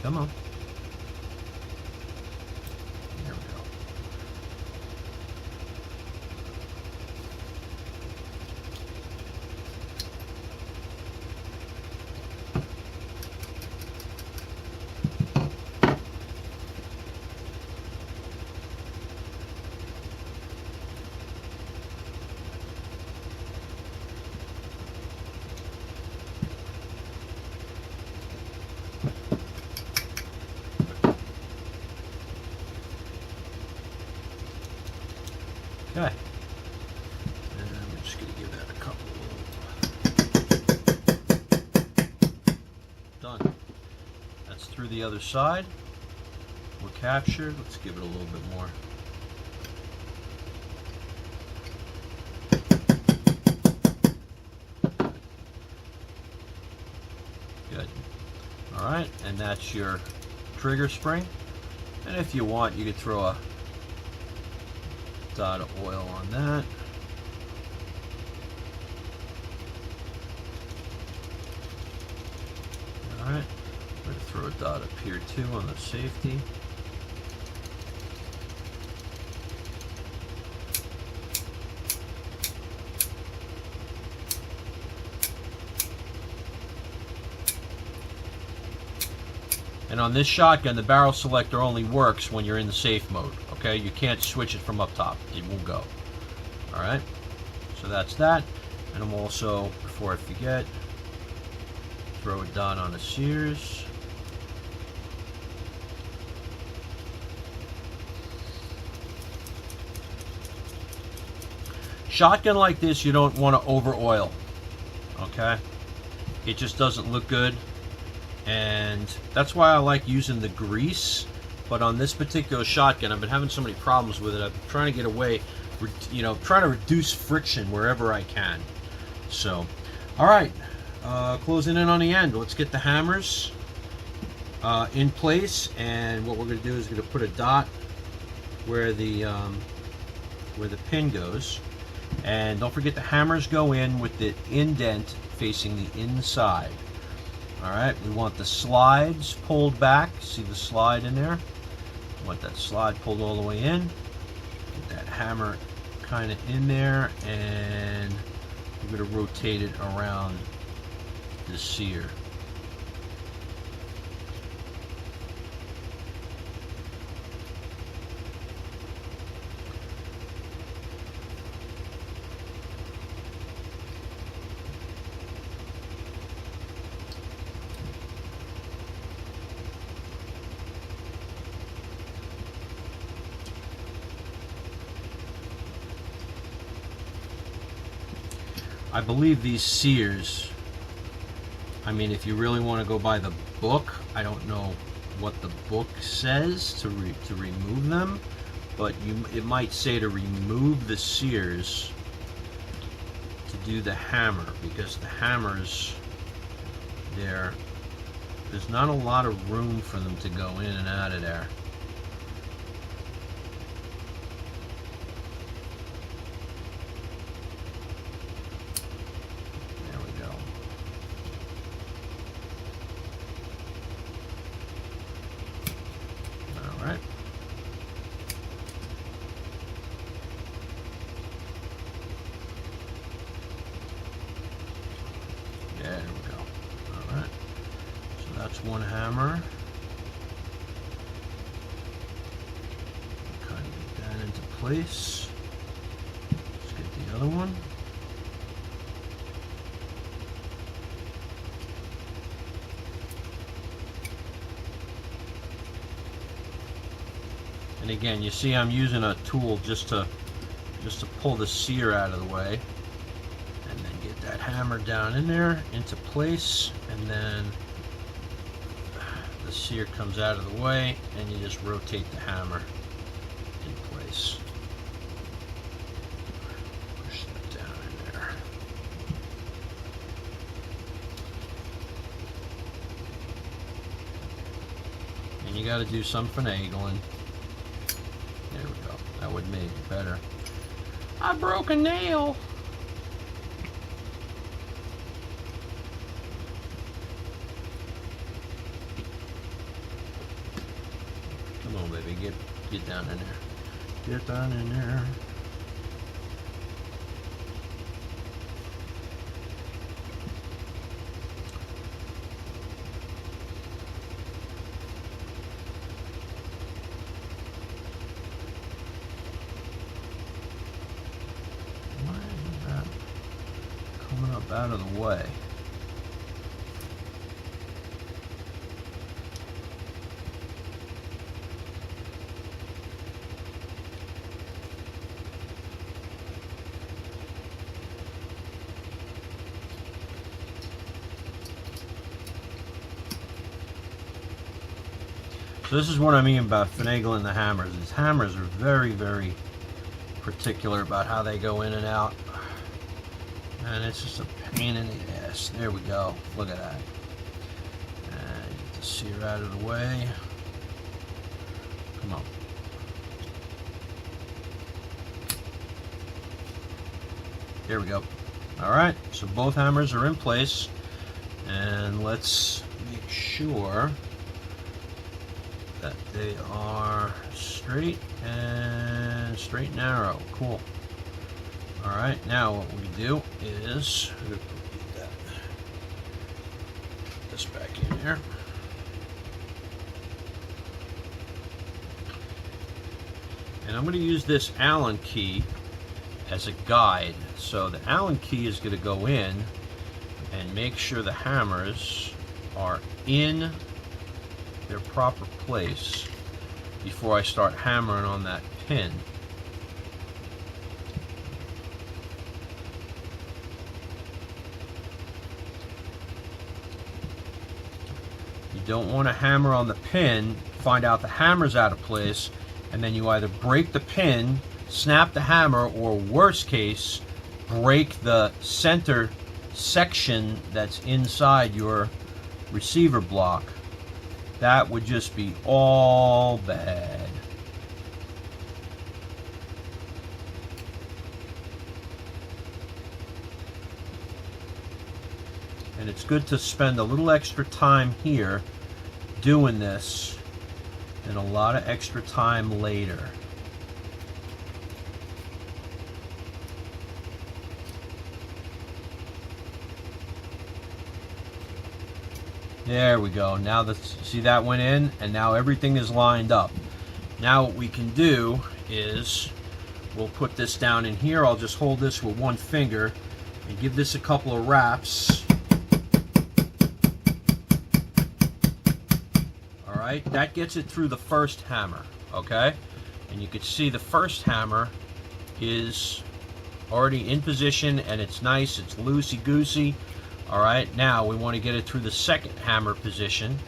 Come on. There we go. Okay, and I'm just going to give that a couple. Done. That's through the other side. We're captured. Let's give it a little bit more. Good. All right, and that's your trigger spring. And if you want, you could throw a dot of oil on that. Alright, I'm going to throw a dot up here too on the safety. And on this shotgun, the barrel selector only works when you're in the safe mode. Okay, you can't switch it from up top. It won't go. All right, so that's that. And I'm also, before I forget, throw a dot on the Sears. Shotgun like this, you don't want to over oil. Okay, it just doesn't look good. And that's why I like using the grease. But on this particular shotgun, I've been having so many problems with it. I'm trying to get away, you know, trying to reduce friction wherever I can. So, all right, closing in on the end. Let's get the hammers in place. And what we're going to do is we're going to put a dot where the pin goes. And don't forget the hammers go in with the indent facing the inside. Alright, we want the slides pulled back. See the slide in there? We want that slide pulled all the way in. Get that hammer kind of in there, and we're going to rotate it around the sear. I believe these sears, I mean, if you really want to go by the book, I don't know what the book says to remove them, but it might say to remove the sears to do the hammer, because the hammers, there's not a lot of room for them to go in and out of there. There we go. Alright. So that's one hammer. Kind of get that into place. Let's get the other one. And again, you see I'm using a tool just to pull the sear out of the way, and then get that hammer down in there into place, and then the sear comes out of the way, and you just rotate the hammer in place. Push that down in there. And you got to do some finagling. There we go. That would make it better. I broke a nail. Come on, baby, get down in there. Get down in there. Why is that coming up out of the way? So this is what I mean about finagling the hammers. These hammers are very, very particular about how they go in and out. And it's just a pain in the ass. There we go. Look at that. And get the sear out of the way. Come on. There we go. Alright, so both hammers are in place. And let's make sure that they are straight and narrow. Cool. Alright, now what we do is we're going to put this back in here. And I'm going to use this Allen key as a guide. So the Allen key is going to go in and make sure the hammers are in their proper place before I start hammering on that pin. You don't want to hammer on the pin, find out the hammer's out of place, and then you either break the pin, snap the hammer, or worst case, break the center section that's inside your receiver block. That would just be all bad. And it's good to spend a little extra time here doing this and a lot of extra time later. There we go. Now see that went in, and now everything is lined up. Now what we can do is we'll put this down in here. I'll just hold this with one finger and give this a couple of wraps. Alright, that gets it through the first hammer, okay? And you can see the first hammer is already in position, and it's nice, it's loosey-goosey. Alright, now we want to get it through the second hammer position.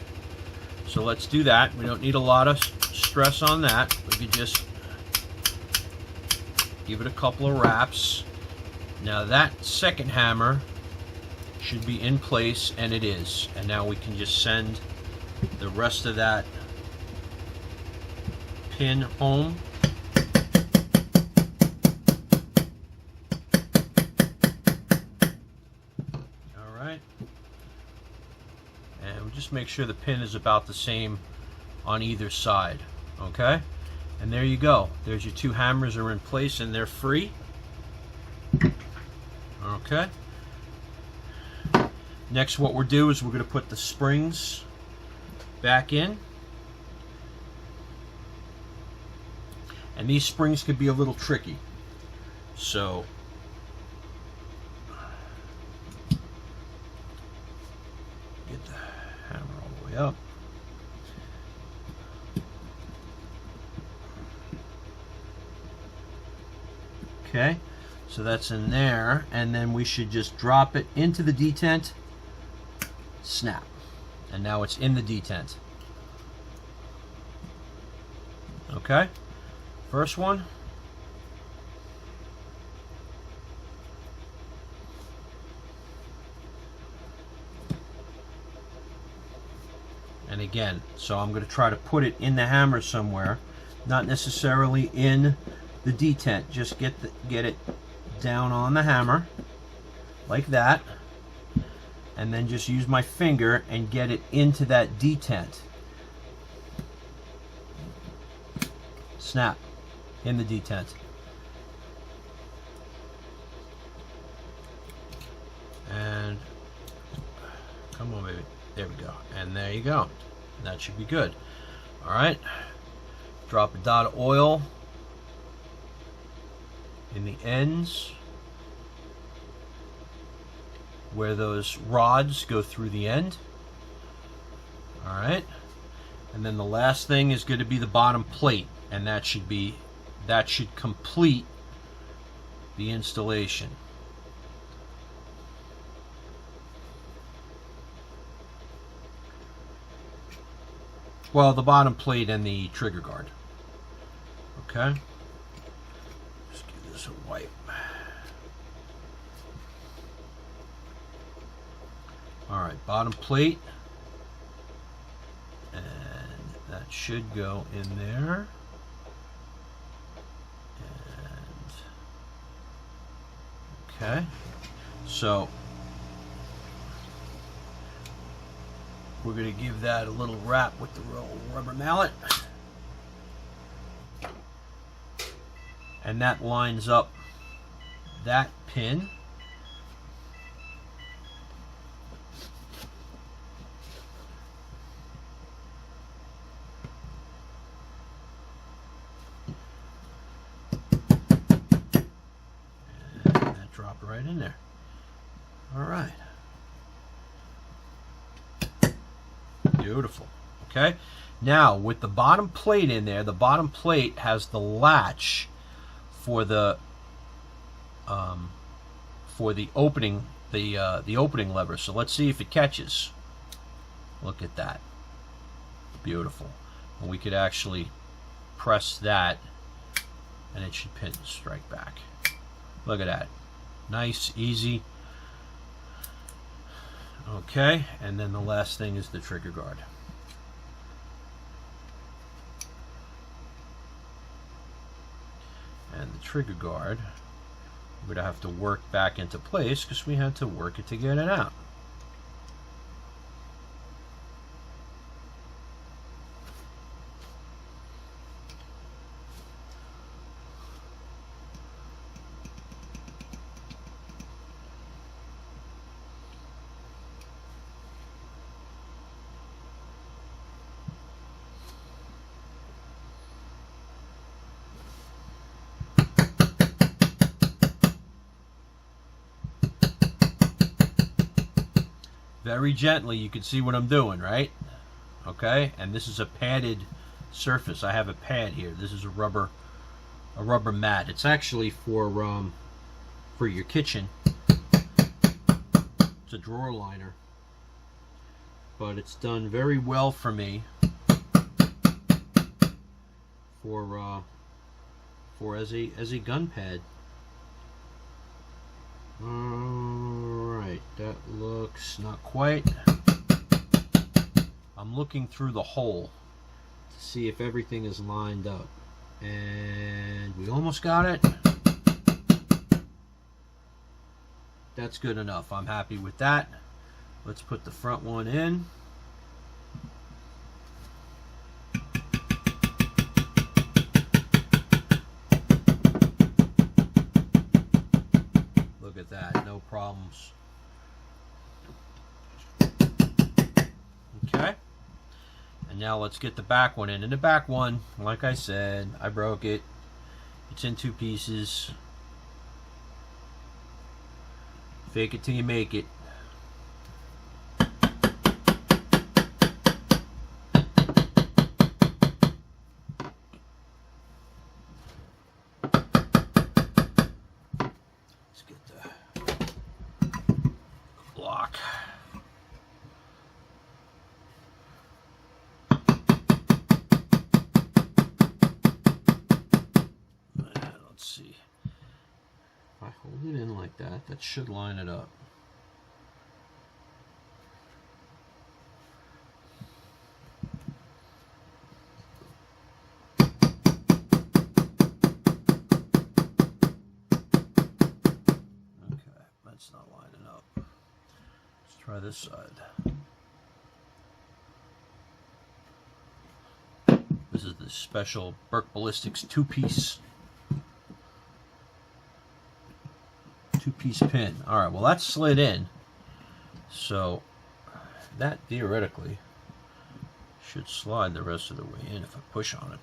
So let's do that. We don't need a lot of stress on that. We could just give it a couple of wraps. Now that second hammer should be in place, and it is. And now we can just send the rest of that pin home. And just make sure the pin is about the same on either side, okay? And there you go. There's your two hammers are in place and they're free. Okay. Next, what we'll do is we're going to put the springs back in. And these springs can be a little tricky. So get the hammer all the way up. Okay, so that's in there, and then we should just drop it into the detent, snap, and now it's in the detent. Okay, first one. And again, so I'm going to try to put it in the hammer somewhere, not necessarily in the detent. Just get it down on the hammer like that, and then just use my finger and get it into that detent. Snap, in the detent. And come on, baby. There we go. And there you go. That should be good. All right. Drop a dot of oil in the ends where those rods go through the end. All right. And then the last thing is going to be the bottom plate, and that should complete the installation. Well, the bottom plate and the trigger guard. Okay. Just give this a wipe. All right, bottom plate. And that should go in there. And okay. So we're going to give that a little wrap with the rubber mallet. And that lines up that pin. And that dropped right in there. All right. Beautiful. Okay, now with the bottom plate in there, the bottom plate has the latch for the opening, the opening lever. So let's see if it catches. Look at that. Beautiful. And we could actually press that and it should pin strike back. Look at that. Nice, easy. Okay, and then the last thing is the trigger guard. And the trigger guard, we're going to have to work back into place because we had to work it to get it out. Very gently, you can see what I'm doing, right? Okay, and this is a padded surface. I have a pad here. This is a rubber mat. It's actually for your kitchen. It's a drawer liner, but it's done very well for me for as a gun pad. Alright, that looks not quite. I'm looking through the hole to see if everything is lined up. And we almost got it. That's good enough. I'm happy with that. Let's put the front one in. Look at that, no problems. Okay, and now let's get the back one in. And the back one, like I said, I broke it. It's in two pieces. Fake it till you make it. Put it in like that. That should line it up. Okay, that's not lining up. Let's try this side. This is the special Burke Ballistics two-piece pin. All right, well that's slid in, so that theoretically should slide the rest of the way in if I push on it.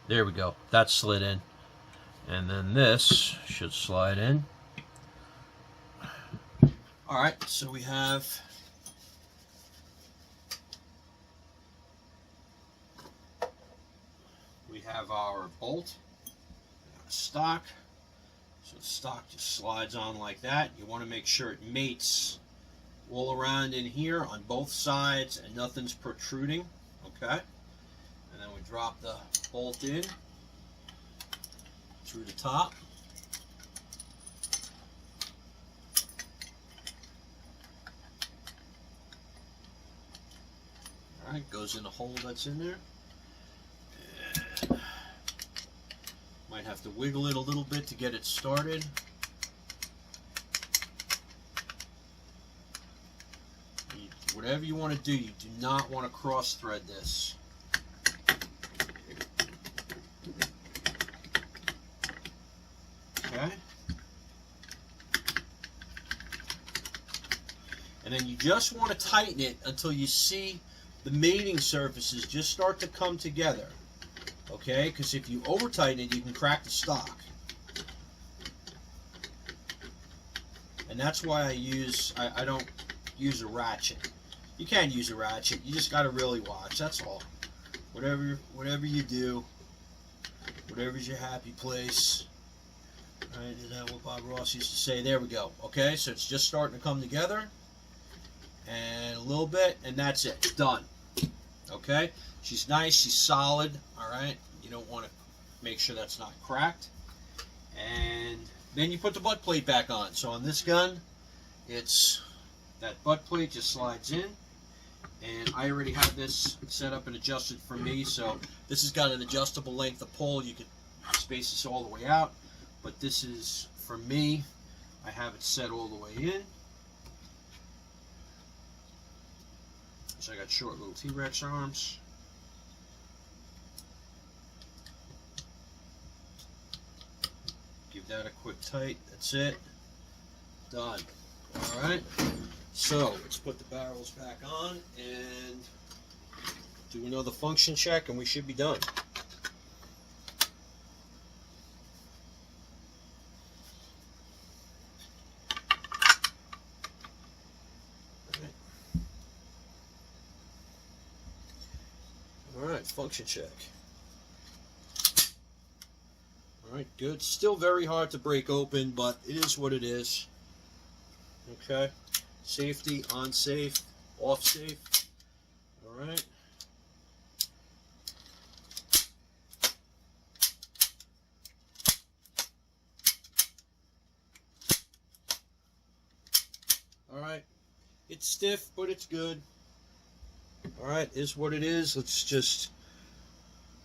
There we go. That slid in, and then this should slide in. All right, so we have our bolt, stock. So the stock just slides on like that. You want to make sure it mates all around in here on both sides and nothing's protruding. Okay, and then we drop the bolt in through the top. All right, goes in the hole that's in there. And might have to wiggle it a little bit to get it started. Whatever you want to do, you do not want to cross thread this. Okay. And then you just want to tighten it until you see the mating surfaces just start to come together. Okay, because if you over tighten it, you can crack the stock. And that's why I don't use a ratchet. You can use a ratchet, you just got to really watch, that's all. Whatever you do, whatever's your happy place. Alright, is that what Bob Ross used to say? There we go. Okay, so it's just starting to come together. And a little bit, and that's it. It's done. Okay? She's nice, she's solid. Alright? You don't want to make sure that's not cracked. And then you put the butt plate back on. So on this gun, it's that butt plate just slides in. And I already have this set up and adjusted for me. So this has got an adjustable length of pull. You can space this all the way out. But this is, for me, I have it set all the way in. So I got short little T-Rex arms. Give that a quick tight. That's it. Done. Alright. So let's put the barrels back on and do another function check and we should be done. Alright, function check. Alright, good. Still very hard to break open, but it is what it is. Okay. Safety, on safe, off safe. Alright. Alright. It's stiff, but it's good. Alright, is what it is. Let's just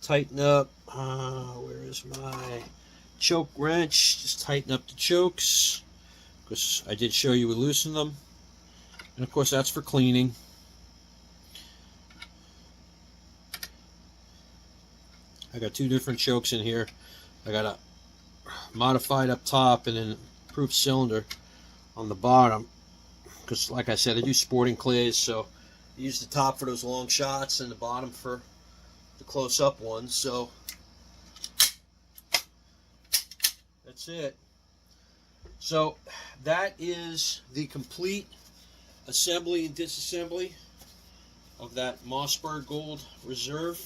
tighten up. Where is my choke wrench? Just tighten up the chokes. Because I did show you we loosen them. And of course that's for cleaning. I got two different chokes in here. I got a modified up top and then improved cylinder on the bottom. Because like I said, I do sporting clays, so I use the top for those long shots and the bottom for the close-up ones. So that's it. So that is the complete assembly and disassembly of that Mossberg Gold Reserve.